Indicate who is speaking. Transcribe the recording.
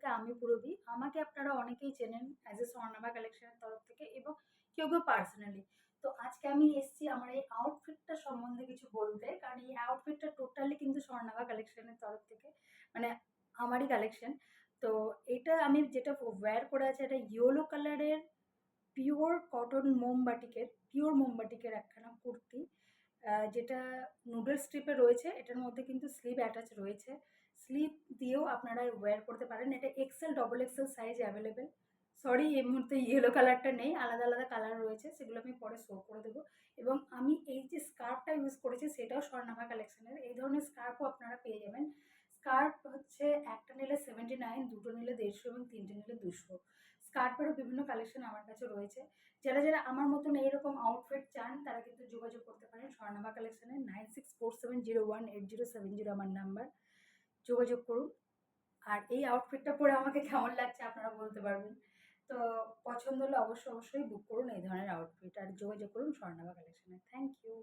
Speaker 1: সাথে আমি পূরবী। আমাকে আপনারা অনেকেই চেনেন অ্যাজ এ স্বর্ণাভা কালেকশনের তরফ থেকে এবং কেউ কেউ পার্সোনালি। তো আজকে আমি এসেছি আমার এই আউটফিটটা সম্বন্ধে কিছু বলতে, কারণ এই আউটফিটটা টোটালি কিন্তু স্বর্ণাভা কালেকশনের তরফ থেকে, মানে আমারই কালেকশন। তো এটা আমি যেটা ওয়্যার করে আছে, এটা ইয়েলো কালারের পিওর কটন পিওর মোমবাটিকের একখানা কুর্তি, যেটা নুডল স্ট্রিপে রয়েছে। এটার মধ্যে কিন্তু স্লিভ অ্যাটাচ রয়েছে, স্লিভ দিয়েও আপনারা ওয়্যার করতে পারেন। এটা XL double XL size available. Sorry, এই মুহূর্তে ইয়েলো কালারটা নেই, আলাদা আলাদা কালার রয়েছে, সেগুলো আমি পরে শো করে দেবো। এবং আমি এই যে স্কার্ফটা ইউজ করেছি সেটাও স্বর্ণাভা কালেকশনের। এই ধরনের স্কার্ফও আপনারা পেয়ে যাবেন। স্কার্ফ হচ্ছে একটা নিলে 79, দুটো নিলে 150 এবং তিনটে নিলে 200। স্কার্ফেরও বিভিন্ন কালেকশন আমার কাছে রয়েছে। যারা যারা আমার মতন এইরকম আউটফিট চান তারা কিন্তু যোগাযোগ করতে পারেন স্বর্ণাভা কালেকশনে। 9647018070 আমার নাম্বার, যোগাযোগ করুন। আর এই আউটফিটটা পরে আমাকে কেমন লাগছে আপনারা বলতে পারবেন। তো পছন্দ হলে অবশ্যই বুক করুন এই ধরনের আউটফিট, আর যোগাযোগ করুন স্বর্ণাভা কালেকশনে। Thank you.